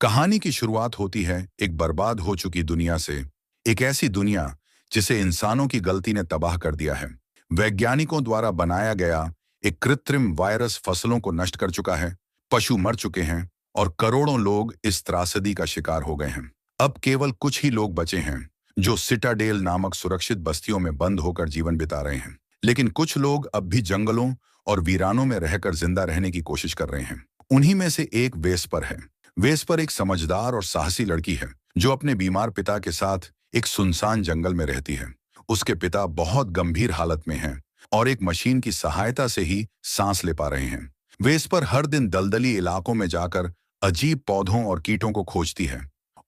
कहानी की शुरुआत होती है एक बर्बाद हो चुकी दुनिया से। एक ऐसी दुनिया जिसे इंसानों की गलती ने तबाह कर दिया है। वैज्ञानिकों द्वारा बनाया गया एक कृत्रिम वायरस फसलों को नष्ट कर चुका है। पशु मर चुके हैं और करोड़ों लोग इस त्रासदी का शिकार हो गए हैं। अब केवल कुछ ही लोग बचे हैं जो सिटाडेल नामक सुरक्षित बस्तियों में बंद होकर जीवन बिता रहे हैं। लेकिन कुछ लोग अब भी जंगलों और वीरानों में रहकर जिंदा रहने की कोशिश कर रहे हैं। उन्हीं में से एक वेस्पर है। वेस्पर एक समझदार और साहसी लड़की है जो अपने बीमार पिता के साथ एक सुनसान जंगल में रहती है। उसके पिता बहुत गंभीर हालत में हैं और एक मशीन की सहायता से ही सांस ले पा रहे हैं। वेस्पर हर दिन दलदली इलाकों में जाकर अजीब पौधों और कीटों को खोजती है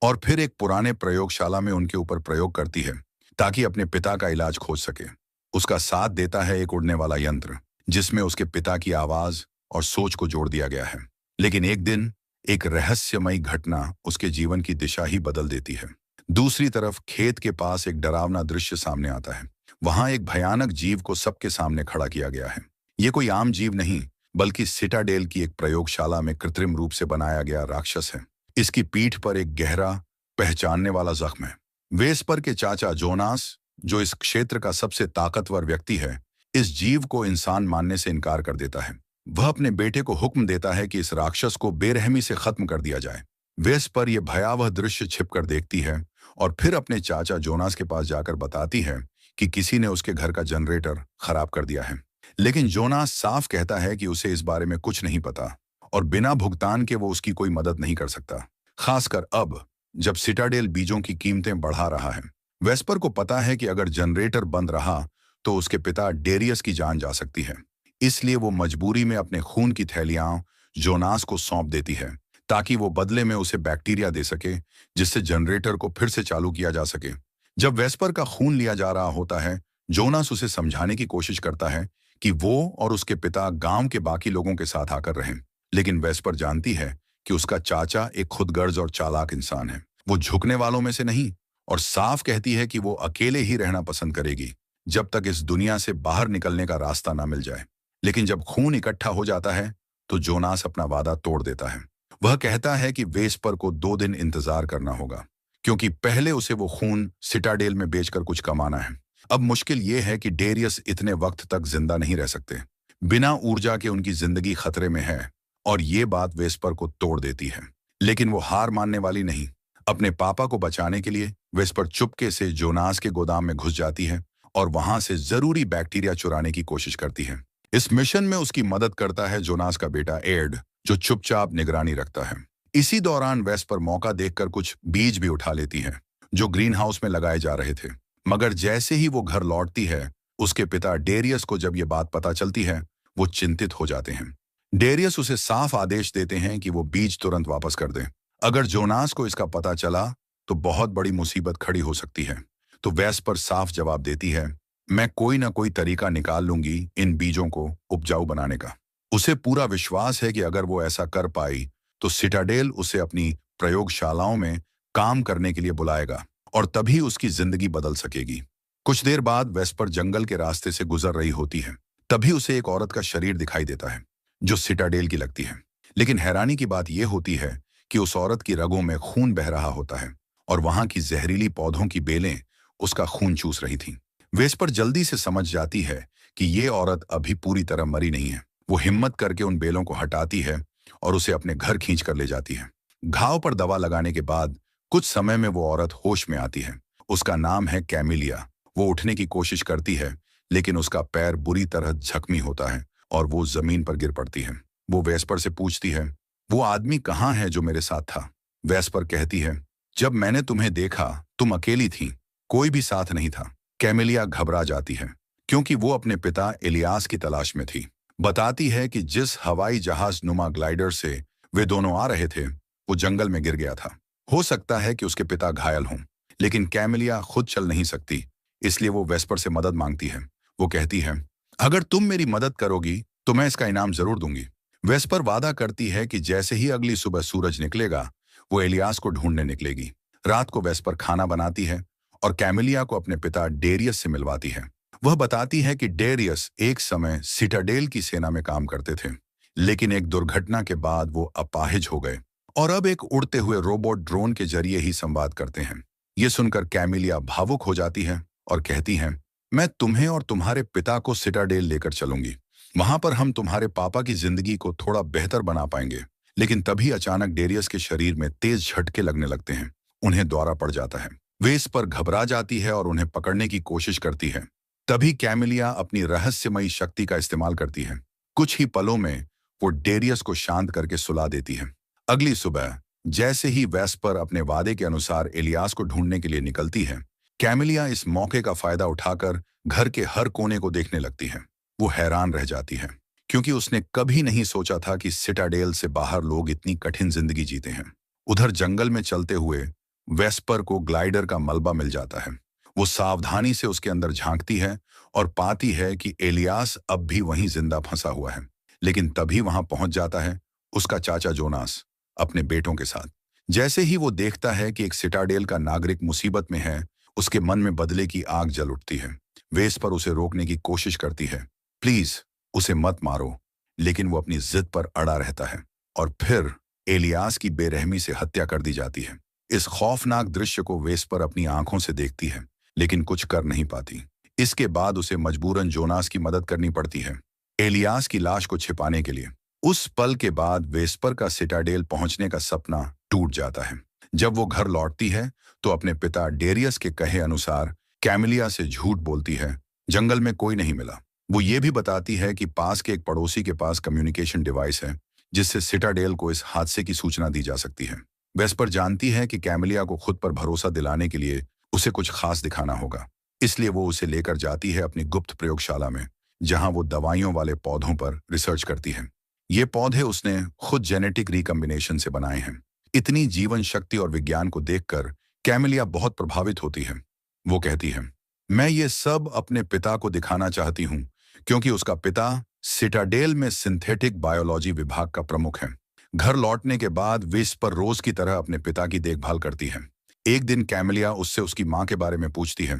और फिर एक पुराने प्रयोगशाला में उनके ऊपर प्रयोग करती है ताकि अपने पिता का इलाज खोज सके। उसका साथ देता है एक उड़ने वाला यंत्र जिसमें उसके पिता की आवाज और सोच को जोड़ दिया गया है। लेकिन एक दिन एक रहस्यमयी घटना उसके जीवन की दिशा ही बदल देती है। दूसरी तरफ खेत के पास एक डरावना दृश्य सामने आता है। वहां एक भयानक जीव को सबके सामने खड़ा किया गया है। ये कोई आम जीव नहीं, बल्कि सिटाडेल की एक प्रयोगशाला में कृत्रिम रूप से बनाया गया राक्षस है। इसकी पीठ पर एक गहरा, पहचानने वाला जख्म है। वेस्पर के चाचा जोनास, जो इस क्षेत्र का सबसे ताकतवर व्यक्ति है, इस जीव को इंसान मानने से इनकार कर देता है। वह अपने बेटे को हुक्म देता है कि इस राक्षस को बेरहमी से खत्म कर दिया जाए। वेस्पर यह भयावह दृश्य छिपकर देखती है और फिर अपने चाचा जोनास के पास जाकर बताती है कि किसी ने उसके घर का जनरेटर खराब कर दिया है। लेकिन जोनास साफ कहता है कि उसे इस बारे में कुछ नहीं पता और बिना भुगतान के वो उसकी कोई मदद नहीं कर सकता, खासकर अब जब सिटाडेल बीजों की कीमतें बढ़ा रहा है। वेस्पर को पता है कि अगर जनरेटर बंद रहा तो उसके पिता डेरियस की जान जा सकती है। इसलिए वो मजबूरी में अपने खून की थैलियां जोनास को सौंप देती है ताकि वो बदले में उसे बैक्टीरिया दे सके जिससे जनरेटर को फिर से चालू किया जा सके। जब वेस्पर का खून लिया जा रहा होता है, जोनास उसे समझाने की कोशिश करता है कि वो और उसके पिता गांव के बाकी लोगों के साथ आकर रहें। लेकिन वेस्पर जानती है कि उसका चाचा एक खुदगर्ज और चालाक इंसान है। वो झुकने वालों में से नहीं और साफ कहती है कि वो अकेले ही रहना पसंद करेगी जब तक इस दुनिया से बाहर निकलने का रास्ता ना मिल जाए। लेकिन जब खून इकट्ठा हो जाता है तो जोनास अपना वादा तोड़ देता है। वह कहता है कि वेस्पर को 2 दिन इंतजार करना होगा क्योंकि पहले उसे वो खून सिटाडेल में बेचकर कुछ कमाना है। अब मुश्किल ये है कि डेरियस इतने वक्त तक जिंदा नहीं रह सकते। बिना ऊर्जा के उनकी जिंदगी खतरे में है और ये बात वेस्पर को तोड़ देती है। लेकिन वो हार मानने वाली नहीं। अपने पापा को बचाने के लिए वेस्पर चुपके से जोनास के गोदाम में घुस जाती है और वहां से जरूरी बैक्टीरिया चुराने की कोशिश करती है। इस मिशन में उसकी मदद करता है जोनास का बेटा एड, जो चुपचाप निगरानी रखता है। इसी दौरान वेस्पर मौका देखकर कुछ बीज भी उठा लेती है जो ग्रीन हाउस में लगाए जा रहे थे। मगर जैसे ही वो घर लौटती है, उसके पिता डेरियस को जब ये बात पता चलती है, वो चिंतित हो जाते हैं। डेरियस उसे साफ आदेश देते हैं कि वो बीज तुरंत वापस कर दें। अगर जोनास को इसका पता चला तो बहुत बड़ी मुसीबत खड़ी हो सकती है। तो वेस्पर साफ जवाब देती है, मैं कोई ना कोई तरीका निकाल लूंगी इन बीजों को उपजाऊ बनाने का। उसे पूरा विश्वास है कि अगर वो ऐसा कर पाई तो सिटाडेल उसे अपनी प्रयोगशालाओं में काम करने के लिए बुलाएगा और तभी उसकी जिंदगी बदल सकेगी। कुछ देर बाद वेस्पर जंगल के रास्ते से गुजर रही होती है। तभी उसे एक औरत का शरीर दिखाई देता है जो सिटाडेल की लगती है। लेकिन हैरानी की बात यह होती है कि उस औरत की रगों में खून बह रहा होता है और वहां की जहरीली पौधों की बेलें उसका खून चूस रही थीं। वेस्पर जल्दी से समझ जाती है कि ये औरत अभी पूरी तरह मरी नहीं है। वो हिम्मत करके उन बेलों को हटाती है और उसे अपने घर खींच कर ले जाती है। घाव पर दवा लगाने के बाद कुछ समय में वो औरत होश में आती है। उसका नाम है कैमिलिया। वो उठने की कोशिश करती है लेकिन उसका पैर बुरी तरह जख्मी होता है और वो जमीन पर गिर पड़ती है। वो वेस्पर से पूछती है, वो आदमी कहाँ है जो मेरे साथ था? वेस्पर कहती है, जब मैंने तुम्हें देखा तुम अकेली थी, कोई भी साथ नहीं था। कैमिलिया घबरा जाती है क्योंकि वो अपने पिता इलियास की तलाश में थी। बताती है कि जिस हवाई जहाज नुमा ग्लाइडर से वे दोनों आ रहे थे वो जंगल में गिर गया था। हो सकता है कि उसके पिता घायल हों, लेकिन कैमिलिया खुद चल नहीं सकती, इसलिए वो वेस्पर से मदद मांगती है। वो कहती है, अगर तुम मेरी मदद करोगी तो मैं इसका इनाम जरूर दूंगी। वेस्पर वादा करती है कि जैसे ही अगली सुबह सूरज निकलेगा वो इलियास को ढूंढने निकलेगी। रात को वेस्पर खाना बनाती है और कैमिलिया को अपने पिता डेरियस से मिलवाती है। वह बताती है कि डेरियस एक समय सिटाडेल की सेना में काम करते थे, लेकिन एक दुर्घटना के बाद वो अपाहिज हो गए और अब एक उड़ते हुए रोबोट ड्रोन के जरिए ही संवाद करते हैं। ये सुनकर कैमिलिया भावुक हो जाती है और कहती हैं, मैं तुम्हें और तुम्हारे पिता को सिटाडेल लेकर चलूंगी। वहां पर हम तुम्हारे पापा की जिंदगी को थोड़ा बेहतर बना पाएंगे। लेकिन तभी अचानक डेरियस के शरीर में तेज झटके लगने लगते हैं। उन्हें दौरा पड़ जाता है। वे इस पर घबरा जाती है और उन्हें पकड़ने की कोशिश करती है। तभी कैमिलिया अपनी रहस्यमयी शक्ति का इस्तेमाल करती है। कुछ ही पलों में वो डेरियस को शांत करके सुला देती है। अगली सुबह जैसे ही वेस्पर अपने वादे के अनुसार एलियास को ढूंढने के लिए निकलती है, कैमिलिया इस मौके का फायदा उठाकर घर के हर कोने को देखने लगती है। वो हैरान रह जाती है, क्योंकि उसने कभी नहीं सोचा था कि सिटाडेल से बाहर लोग इतनी कठिन जिंदगी जीते हैं। उधर जंगल में चलते हुए वेस्पर को ग्लाइडर का मलबा मिल जाता है। वो सावधानी से उसके अंदर झांकती है और पाती है कि एलियास अब भी वहीं जिंदा फंसा हुआ है। लेकिन तभी वहां पहुंच जाता है उसका चाचा जोनास अपने बेटों के साथ। जैसे ही वो देखता है कि एक सिटाडेल का नागरिक मुसीबत में है, उसके मन में बदले की आग जल उठती है। वेस्पर उसे रोकने की कोशिश करती है, प्लीज उसे मत मारो, लेकिन वो अपनी जिद पर अड़ा रहता है और फिर एलियास की बेरहमी से हत्या कर दी जाती है। इस खौफनाक दृश्य को वेस्पर अपनी आंखों से देखती है, लेकिन कुछ कर नहीं पाती। इसके बाद उसे मजबूरन जोनास की मदद करनी पड़ती है, एलियास की लाश को छिपाने के लिए। उस पल के बाद वेस्पर का सिटाडेल पहुंचने का सपना टूट जाता है। जब वो घर लौटती है तो अपने पिता डेरियस के कहे अनुसार कैमिलिया से झूठ बोलती है। जंगल में कोई नहीं मिला। वो ये भी बताती है कि पास के एक पड़ोसी के पास कम्युनिकेशन डिवाइस है, जिससे सिटाडेल को इस हादसे की सूचना दी जा सकती है। वेस्पर जानती है कि कैमिलिया को खुद पर भरोसा दिलाने के लिए उसे कुछ खास दिखाना होगा। इसलिए वो उसे लेकर जाती है अपनी गुप्त प्रयोगशाला में, जहां वो दवाइयों वाले पौधों पर रिसर्च करती है। ये पौधे उसने खुद जेनेटिक रिकम्बिनेशन से बनाए हैं। इतनी जीवन शक्ति और विज्ञान को देखकर कैमिलिया बहुत प्रभावित होती है। वो कहती है, मैं ये सब अपने पिता को दिखाना चाहती हूँ, क्योंकि उसका पिता सिटाडेल में सिंथेटिक बायोलॉजी विभाग का प्रमुख है। घर लौटने के बाद वेस्पर रोज की तरह अपने पिता की देखभाल करती है। एक दिन कैमिलिया उससे उसकी माँ के बारे में पूछती है।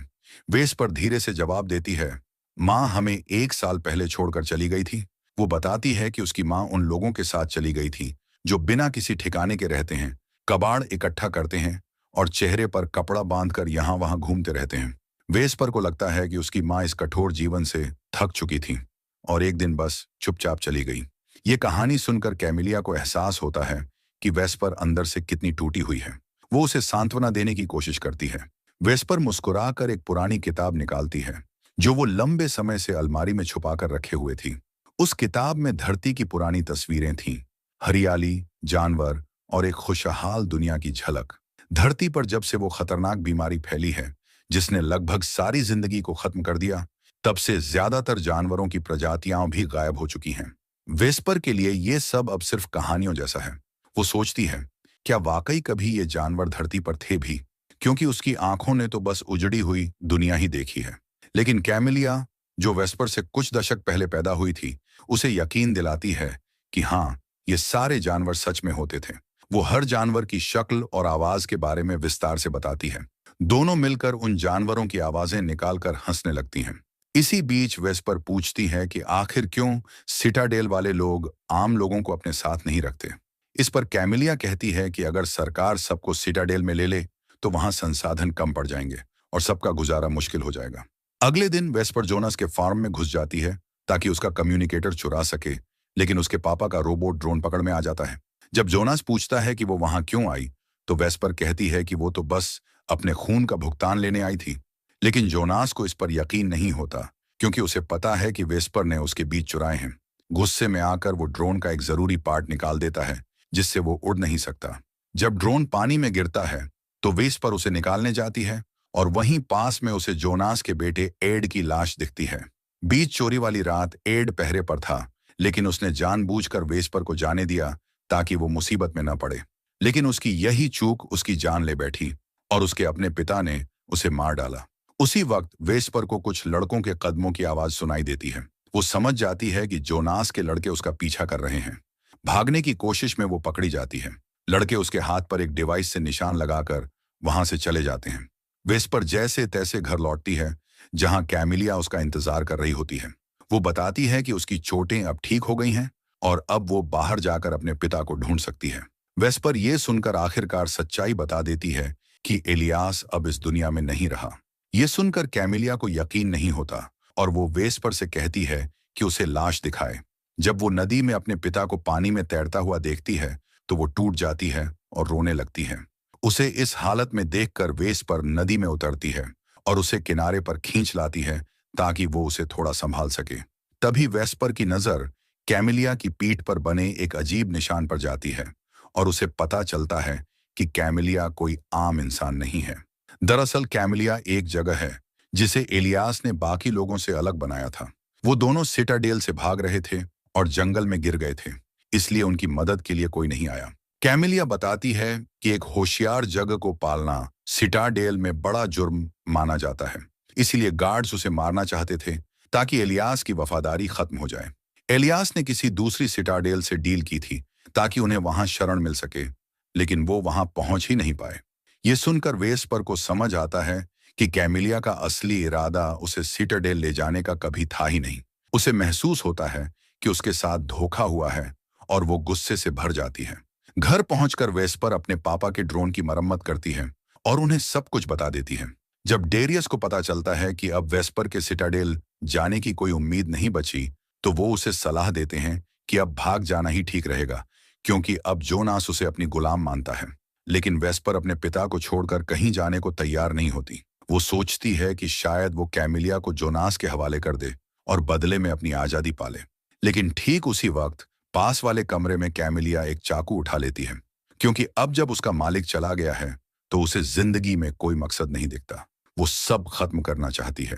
वेस्पर धीरे से जवाब देती है, माँ हमें 1 साल पहले छोड़कर चली गई थी। वो बताती है कि उसकी माँ उन लोगों के साथ चली गई थी जो बिना किसी ठिकाने के रहते हैं, कबाड़ इकट्ठा करते हैं और चेहरे पर कपड़ा बांधकर यहाँ वहां घूमते रहते हैं। वेस्पर को लगता है कि उसकी माँ इस कठोर जीवन से थक चुकी थी और एक दिन बस चुपचाप चली गई। ये कहानी सुनकर कैमिलिया को एहसास होता है कि वेस्पर अंदर से कितनी टूटी हुई है। वो उसे सांत्वना देने की कोशिश करती है। वेस्पर मुस्कुराकर एक पुरानी किताब निकालती है, जो वो लंबे समय से अलमारी में छुपाकर रखे हुए थी। उस किताब में धरती की पुरानी तस्वीरें थीं, हरियाली, जानवर और एक खुशहाल दुनिया की झलक। धरती पर जब से वो खतरनाक बीमारी फैली है, जिसने लगभग सारी जिंदगी को खत्म कर दिया, तब से ज्यादातर जानवरों की प्रजातियां भी गायब हो चुकी हैं। वेस्पर के लिए ये सब अब सिर्फ कहानियों जैसा है। वो सोचती है, क्या वाकई कभी ये जानवर धरती पर थे भी? क्योंकि उसकी आंखों ने तो बस उजड़ी हुई दुनिया ही देखी है। लेकिन कैमिलिया, जो वेस्पर से कुछ दशक पहले पैदा हुई थी, उसे यकीन दिलाती है कि हाँ, ये सारे जानवर सच में होते थे। वो हर जानवर की शक्ल और आवाज के बारे में विस्तार से बताती है। दोनों मिलकर उन जानवरों की आवाजें निकालकर हंसने लगती हैं। इसी बीच वेस्पर पूछती है कि आखिर क्यों सिटाडेल वाले लोग आम लोगों को अपने साथ नहीं रखते। इस पर कैमिलिया कहती है कि अगर सरकार सबको सिटाडेल में ले ले तो वहां संसाधन कम पड़ जाएंगे और सबका गुजारा मुश्किल हो जाएगा। अगले दिन वेस्पर जोनास के फार्म में घुस जाती है ताकि उसका कम्युनिकेटर चुरा सके, लेकिन उसके पापा का रोबोट ड्रोन पकड़ में आ जाता है। जब जोनास पूछता है कि वो वहां क्यों आई, तो वेस्पर कहती है कि वो तो बस अपने खून का भुगतान लेने आई थी। लेकिन जोनास को इस पर यकीन नहीं होता, क्योंकि उसे पता है कि वेस्पर ने उसके बीज चुराए हैं। गुस्से में आकर वो ड्रोन का एक जरूरी पार्ट निकाल देता है, जिससे वो उड़ नहीं सकता। जब ड्रोन पानी में गिरता है तो वेस्पर उसे निकालने जाती है और वहीं पास में उसे जोनास के बेटे एड की लाश दिखती है। बीज चोरी वाली रात एड पहरे पर था, लेकिन उसने जानबूझकर वेस्पर को जाने दिया ताकि वो मुसीबत में न पड़े। लेकिन उसकी यही चूक उसकी जान ले बैठी और उसके अपने पिता ने उसे मार डाला। उसी वक्त वेस्पर को कुछ लड़कों के कदमों की आवाज सुनाई देती है। वो समझ जाती है कि जोनास के लड़के उसका पीछा कर रहे हैं। भागने की कोशिश में वो पकड़ी जाती है। लड़के उसके हाथ पर एक डिवाइस से निशान लगाकर वहां से चले जाते हैं। वेस्पर जैसे तैसे घर लौटती है, जहां कैमिलिया उसका इंतजार कर रही होती है। वो बताती है कि उसकी चोटें अब ठीक हो गई हैं और अब वो बाहर जाकर अपने पिता को ढूंढ सकती है। वेस्पर ये सुनकर आखिरकार सच्चाई बता देती है कि एलियास अब इस दुनिया में नहीं रहा। ये सुनकर कैमिलिया को यकीन नहीं होता और वो वेस्पर से कहती है कि उसे लाश दिखाए। जब वो नदी में अपने पिता को पानी में तैरता हुआ देखती है तो वो टूट जाती है और रोने लगती है। उसे इस हालत में देखकर वेस्पर नदी में उतरती है और उसे किनारे पर खींच लाती है ताकि वो उसे थोड़ा संभाल सके। तभी वेस्पर की नजर कैमिलिया की पीठ पर बने एक अजीब निशान पर जाती है और उसे पता चलता है कि कैमिलिया कोई आम इंसान नहीं है। दरअसल कैमिलिया एक जगह है जिसे एलियास ने बाकी लोगों से अलग बनाया था। वो दोनों सिटाडेल से भाग रहे थे और जंगल में गिर गए थे, इसलिए उनकी मदद के लिए कोई नहीं आया। कैमिलिया बताती है कि एक होशियार जग को पालना सिटाडेल में बड़ा जुर्म माना जाता है, इसीलिए गार्ड्स उसे मारना चाहते थे ताकि एलियास की वफादारी खत्म हो जाए। एलियास ने किसी दूसरी सिटाडेल से डील की थी ताकि उन्हें वहां शरण मिल सके, लेकिन वो वहां पहुंच ही नहीं पाए। ये सुनकर वेस्पर को समझ आता है कि कैमिलिया का असली इरादा उसे सिटाडेल ले जाने का कभी था ही नहीं। उसे महसूस होता है कि उसके साथ धोखा हुआ है और वो गुस्से से भर जाती है। घर पहुंचकर वेस्पर अपने पापा के ड्रोन की मरम्मत करती है और उन्हें सब कुछ बता देती है। जब डेरियस को पता चलता है कि अब वेस्पर के सिटाडेल जाने की कोई उम्मीद नहीं बची, तो वो उसे सलाह देते हैं कि अब भाग जाना ही ठीक रहेगा, क्योंकि अब जोनास उसे अपनी गुलाम मानता है। लेकिन वेस्पर अपने पिता को छोड़कर कहीं जाने को तैयार नहीं होती। वो सोचती है कि शायद वो कैमिलिया को जोनास के हवाले कर दे और बदले में अपनी आजादी पाले। लेकिन ठीक उसी वक्त पास वाले कमरे में कैमिलिया एक चाकू उठा लेती है, क्योंकि अब जब उसका मालिक चला गया है तो उसे जिंदगी में कोई मकसद नहीं दिखता। वो सब खत्म करना चाहती है।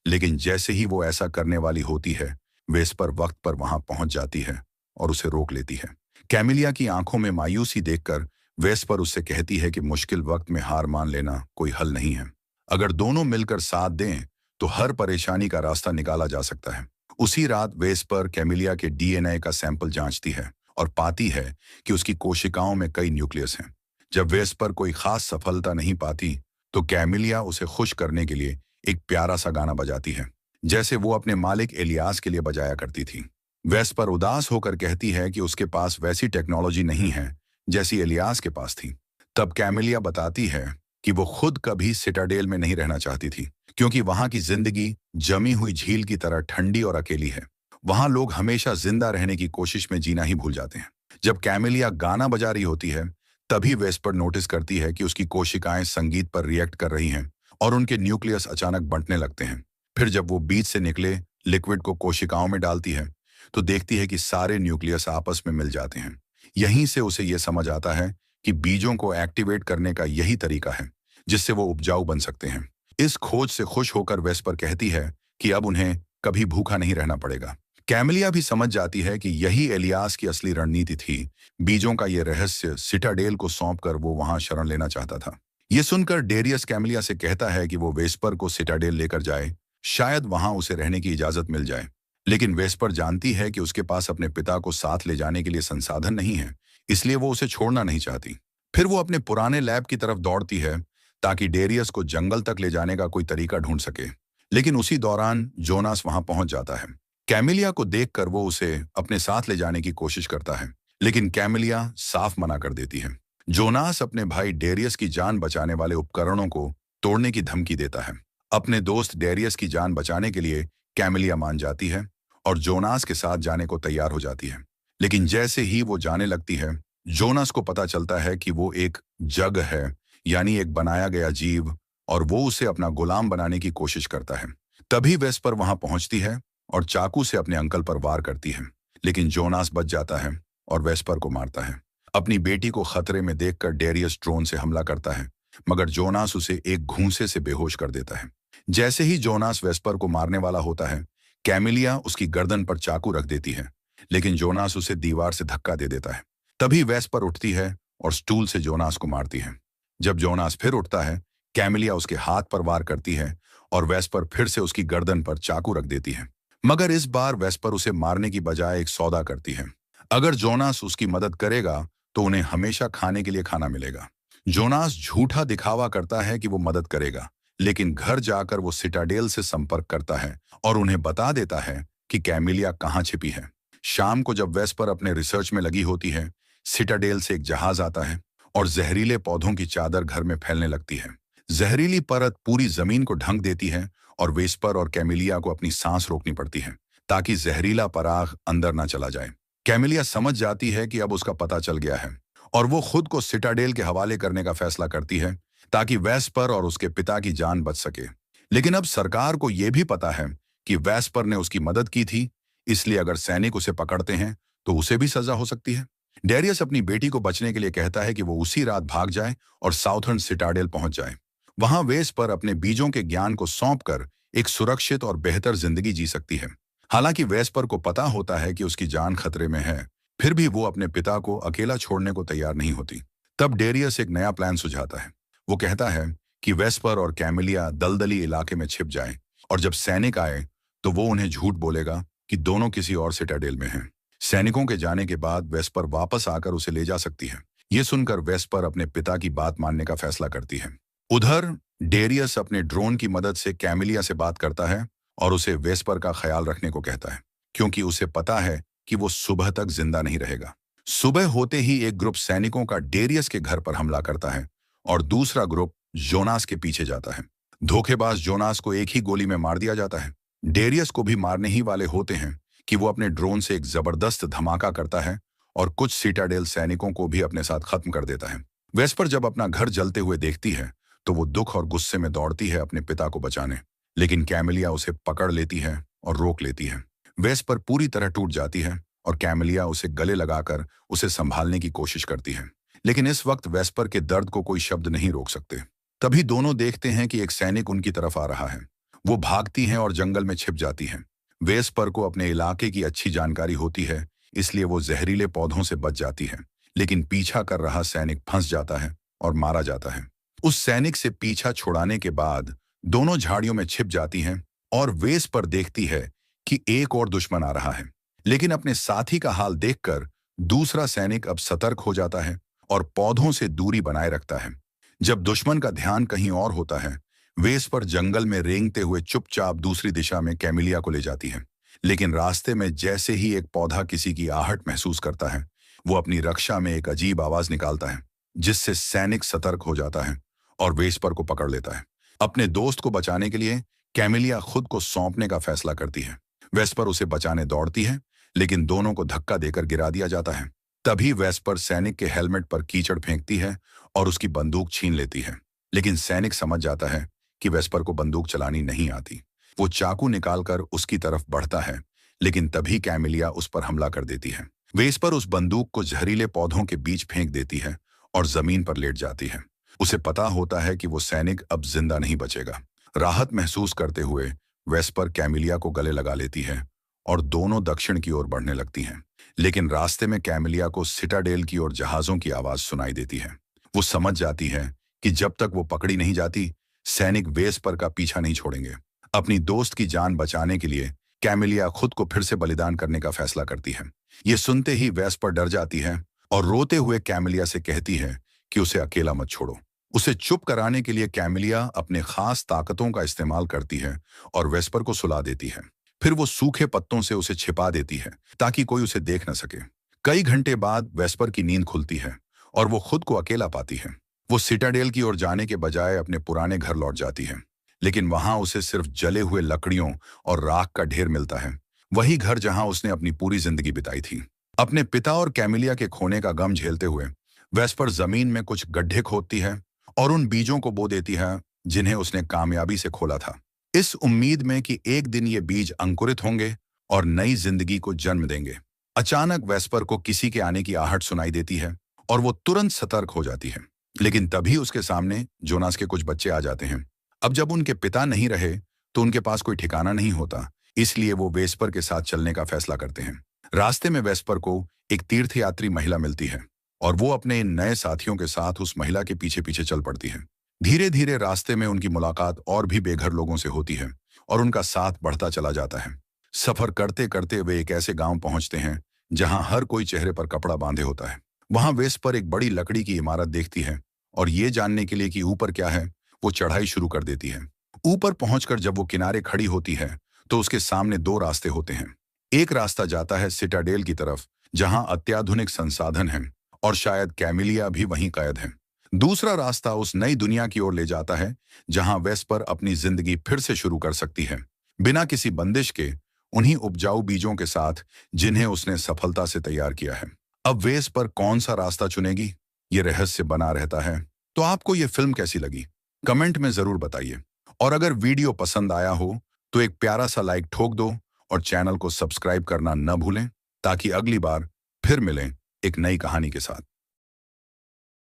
लेकिन जैसे ही वो ऐसा करने वाली होती है, वेस्पर वक्त पर वहां पहुंच जाती है और उसे रोक लेती है। कैमिलिया की आंखों में मायूसी देखकर वेस्पर उससे कहती है कि मुश्किल वक्त में हार मान लेना कोई हल नहीं है। अगर दोनों मिलकर साथ दें तो हर परेशानी का रास्ता निकाला जा सकता है। उसी रात वेस्पर कैमिलिया के डीएनए का सैंपल जांचती है और पाती है कि उसकी कोशिकाओं में कई न्यूक्लियस हैं। जब वेस्पर कोई खास सफलता नहीं पाती तो कैमिलिया उसे खुश करने के लिए एक प्यारा सा गाना बजाती है, जैसे वो अपने मालिक एलियास के लिए बजाया करती थी। वेस्पर उदास होकर कहती है कि उसके पास वैसी टेक्नोलॉजी नहीं है जैसी एलियास के पास थी। तब कैमिलिया बताती है कि वो खुद कभी सिटाडेल में नहीं रहना चाहती थी, क्योंकि वहां की जिंदगी जमी हुई झील की तरह ठंडी और अकेली है। वहां लोग हमेशा जिंदा रहने की कोशिश में जीना ही भूल जाते हैं। जब कैमिलिया गाना बजा रही होती है, तभी वेस्पर नोटिस करती है कि उसकी कोशिकाएं संगीत पर रिएक्ट कर रही हैं और उनके न्यूक्लियस अचानक बंटने लगते हैं। फिर जब वो बीज से निकले लिक्विड को कोशिकाओं में डालती है तो देखती है कि सारे न्यूक्लियस आपस में मिल जाते हैं। यहीं से उसे यह समझ आता है कि बीजों को एक्टिवेट करने का यही तरीका है जिससे वो उपजाऊ बन सकते हैं। इस खोज से खुश होकर वेस्पर कहती है कि अब उन्हें कभी भूखा नहीं रहना पड़ेगा। कैमिलिया भी समझ जाती है कि यही एलियास की असली रणनीति थी। बीजों का ये रहस्य सिटाडेल को सौंपकर वो वहां शरण लेना चाहता था। ये सुनकर डेरियस कैमिलिया से कहता है कि वो वेस्पर को सिटाडेल लेकर जाए, शायद वहां उसे रहने की इजाजत मिल जाए। लेकिन वेस्पर जानती है कि उसके पास अपने पिता को साथ ले जाने के लिए संसाधन नहीं है, इसलिए वो उसे छोड़ना नहीं चाहती। फिर वो अपने पुराने लैब की तरफ दौड़ती है ताकि डेरियस को जंगल तक ले जाने का कोई तरीका ढूंढ सके। लेकिन उसी दौरान जोनास वहां पहुंच जाता है। कैमिलिया को देखकर वो उसे अपने साथ ले जाने की कोशिश करता है, लेकिन कैमिलिया साफ मना कर देती है। जोनास अपने भाई डेरियस की जान बचाने वाले उपकरणों को तोड़ने की धमकी देता है। अपने दोस्त डेरियस की जान बचाने के लिए कैमिलिया मान जाती है और जोनास के साथ जाने को तैयार हो जाती है। लेकिन जैसे ही वो जाने लगती है, जोनास को पता चलता है कि वो एक जग है, यानी एक बनाया गया जीव, और वो उसे अपना गुलाम बनाने की कोशिश करता है। तभी वेस्पर वहां पहुंचती है और चाकू से अपने अंकल पर वार करती है, लेकिन जोनास बच जाता है और वेस्पर को मारता है। अपनी बेटी को खतरे में देखकर डेरियस ड्रोन से हमला करता है, मगर जोनास उसे एक घूंसे से बेहोश कर देता है। जैसे ही जोनास वेस्पर को मारने वाला होता है, कैमिलिया उसकी गर्दन पर चाकू रख देती है, लेकिन जोनास उसे दीवार से धक्का दे देता है। तभी वेस्पर उठती है और स्टूल से जोनास को मारती है। जब जोनास फिर उठता है, कैमिलिया उसके हाथ पर वार करती है और वेस्पर फिर से उसकी गर्दन पर चाकू रख देती है। मगर इस बार वेस्पर उसे मारने की बजाय एक सौदा करती है। अगर जोनास उसकी मदद करेगा तो उन्हें हमेशा खाने के लिए खाना मिलेगा। जोनास झूठा दिखावा करता है कि वो मदद करेगा, लेकिन घर जाकर वो सिटाडेल से संपर्क करता है और उन्हें बता देता है कि कैमिलिया कहाँ छिपी है। शाम को जब वेस्पर अपने रिसर्च में लगी होती है, सिटाडेल से एक जहाज आता है और जहरीले पौधों की चादर घर में फैलने लगती है। जहरीली परत पूरी जमीन को ढक देती है और वेस्पर और कैमिलिया को अपनी सांस रोकनी पड़ती है ताकि जहरीला पराग अंदर ना चला जाए। कैमिलिया समझ जाती है कि अब उसका पता चल गया है और वो खुद को सिटाडेल के हवाले करने का फैसला करती है ताकि वेस्पर और उसके पिता की जान बच सके। लेकिन अब सरकार को यह भी पता है कि वेस्पर ने उसकी मदद की थी, इसलिए अगर सैनिक उसे पकड़ते हैं तो उसे भी सजा हो सकती है। डेरियस अपनी बेटी को बचने के लिए कहता है कि वो उसी रात भाग जाए और साउथर्न सिटाडेल पहुंच जाए। वहां वेस्पर अपने बीजों के ज्ञान को सौंपकर एक सुरक्षित और बेहतर जिंदगी जी सकती है। हालांकि वेस्पर को पता होता है कि उसकी जान खतरे में है, फिर भी वो अपने पिता को अकेला छोड़ने को तैयार नहीं होती। तब डेरियस एक नया प्लान सुझाता है। वो कहता है कि वेस्पर और कैमिलिया दलदली इलाके में छिप जाएं और जब सैनिक आए तो वो उन्हें झूठ बोलेगा कि दोनों किसी और सिटाडेल में हैं। सैनिकों के जाने के बाद वेस्पर वापस आकर उसे ले जा सकती है। ये सुनकर वेस्पर अपने पिता की बात मानने का फैसला करती है। उधर डेरियस अपने ड्रोन की मदद से कैमिलिया से बात करता है और उसे वेस्पर का ख्याल रखने को कहता है, क्योंकि उसे पता है कि वो सुबह तक जिंदा नहीं रहेगा। सुबह होते ही एक ग्रुप सैनिकों का डेरियस के घर पर हमला करता है और दूसरा ग्रुप जोनास के पीछे जाता है। धोखेबाज जोनास को एक ही गोली में मार दिया जाता है। डेरियस को भी मारने ही वाले होते हैं कि वो अपने ड्रोन से एक जबरदस्त धमाका करता है और कुछ सिटाडेल सैनिकों को भी अपने साथ खत्म कर देता है। वेस्पर जब अपना घर जलते हुए देखती है तो वो दुख और गुस्से में दौड़ती है अपने पिता को बचाने, लेकिन कैमिलिया उसे पकड़ लेती है और रोक लेती है। वेस्पर पूरी तरह टूट जाती है और कैमिलिया उसे गले लगाकर उसे संभालने की कोशिश करती है, लेकिन इस वक्त वेस्पर के दर्द को कोई शब्द नहीं रोक सकते। तभी दोनों देखते हैं कि एक सैनिक उनकी तरफ आ रहा है। वो भागती हैं और जंगल में छिप जाती हैं। वेस्पर को अपने इलाके की अच्छी जानकारी होती है, इसलिए वो जहरीले पौधों से बच जाती है, लेकिन पीछा कर रहा सैनिक फंस जाता है और मारा जाता है। उस सैनिक से पीछा छुड़ाने के बाद दोनों झाड़ियों में छिप जाती हैं और वेस्पर देखती है कि एक और दुश्मन आ रहा है, लेकिन अपने साथी का हाल देखकर दूसरा सैनिक अब सतर्क हो जाता है और पौधों से दूरी बनाए रखता है। जब दुश्मन का ध्यान कहीं और होता है, वेस्पर जंगल में रेंगते हुए चुपचाप दूसरी दिशा में कैमिलिया को ले जाती है, लेकिन रास्ते में जैसे ही एक पौधा किसी की आहट महसूस करता है, वो अपनी रक्षा में एक अजीब आवाज निकालता है, जिससे सैनिक सतर्क हो जाता है और वेस्पर को पकड़ लेता है। अपने दोस्त को बचाने के लिए कैमिलिया खुद को सौंपने का फैसला करती है। वेस्पर उसे बचाने दौड़ती है, लेकिन दोनों को धक्का देकर गिरा दिया जाता है। तभी वेस्पर सैनिक के हेलमेट पर कीचड़ फेंकती है और उसकी बंदूक छीन लेती है, लेकिन सैनिक समझ जाता है कि वेस्पर को बंदूक चलानी नहीं आती। वो चाकू निकालकर उसकी तरफ बढ़ता है, लेकिन तभी कैमिलिया उस पर हमला कर देती है। वेस्पर उस बंदूक को जहरीले पौधों के बीच फेंक देती है और जमीन पर लेट जाती है। उसे पता होता है कि वो सैनिक अब जिंदा नहीं बचेगा। राहत महसूस करते हुए वेस्पर कैमिलिया को गले लगा लेती है और दोनों दक्षिण की ओर बढ़ने लगती हैं। लेकिन रास्ते में कैमिलिया को सिटाडेल की ओर जहाजों की आवाज सुनाई देती है। वो समझ जाती है कि जब तक वो पकड़ी नहीं जाती, सैनिक वेस्पर का पीछा नहीं छोड़ेंगे। अपनी दोस्त की जान बचाने के लिए कैमिलिया खुद को फिर से बलिदान करने का फैसला करती है। ये सुनते ही वेस्पर डर जाती है और रोते हुए कैमिलिया से कहती है कि उसे अकेला मत छोड़ो। उसे चुप कराने के लिए कैमिलिया अपने खास ताकतों का इस्तेमाल करती है और वेस्पर को सुला देती है। फिर वो सूखे पत्तों से उसे छिपा देती है ताकि कोई उसे देख न सके। कई घंटे बाद वेस्पर की नींद खुलती है और वो खुद को अकेला पाती है। वो सिटाडेल की ओर जाने के बजाय अपने पुराने घर लौट जाती है, लेकिन वहां उसे सिर्फ जले हुए लकड़ियों और राख का ढेर मिलता है। वही घर जहां उसने अपनी पूरी जिंदगी बिताई थी। अपने पिता और कैमिलिया के खोने का गम झेलते हुए वेस्पर जमीन में कुछ गड्ढे खोदती है और उन बीजों को बो देती है जिन्हें उसने कामयाबी से खोला था, इस उम्मीद में कि एक दिन ये बीज अंकुरित होंगे और नई जिंदगी को जन्म देंगे। अचानक वेस्पर को किसी के आने की आहट सुनाई देती है और वो तुरंत सतर्क हो जाती है, लेकिन तभी उसके सामने जोनास के कुछ बच्चे आ जाते हैं। अब जब उनके पिता नहीं रहे तो उनके पास कोई ठिकाना नहीं होता, इसलिए वो वेस्पर के साथ चलने का फैसला करते हैं। रास्ते में वेस्पर को एक तीर्थयात्री महिला मिलती है और वो अपने इन नए साथियों के साथ उस महिला के पीछे पीछे चल पड़ती है। धीरे धीरे रास्ते में उनकी मुलाकात और भी बेघर लोगों से होती है और उनका साथ बढ़ता चला जाता है। सफर करते करते वे एक ऐसे गांव पहुंचते हैं जहां हर कोई चेहरे पर कपड़ा बांधे होता है। वहां वेस्पर एक बड़ी लकड़ी की इमारत देखती है और ये जानने के लिए कि ऊपर क्या है, वो चढ़ाई शुरू कर देती है। ऊपर पहुंचकर जब वो किनारे खड़ी होती है तो उसके सामने दो रास्ते होते हैं। एक रास्ता जाता है सिटाडेल की तरफ, जहां अत्याधुनिक संसाधन हैं, और शायद कैमिलिया भी वहीं कैद है। दूसरा रास्ता उस नई दुनिया की ओर ले जाता है जहां वेस्पर अपनी जिंदगी फिर से शुरू कर सकती है, बिना किसी बंदिश के, उन्हीं उपजाऊ बीजों के साथ जिन्हें उसने सफलता से तैयार किया है। अब वेस्पर कौन सा रास्ता चुनेगी, ये रहस्य बना रहता है। तो आपको ये फिल्म कैसी लगी, कमेंट में जरूर बताइए। और अगर वीडियो पसंद आया हो तो एक प्यारा सा लाइक ठोक दो और चैनल को सब्सक्राइब करना न भूलें, ताकि अगली बार फिर मिलें एक नई कहानी के साथ।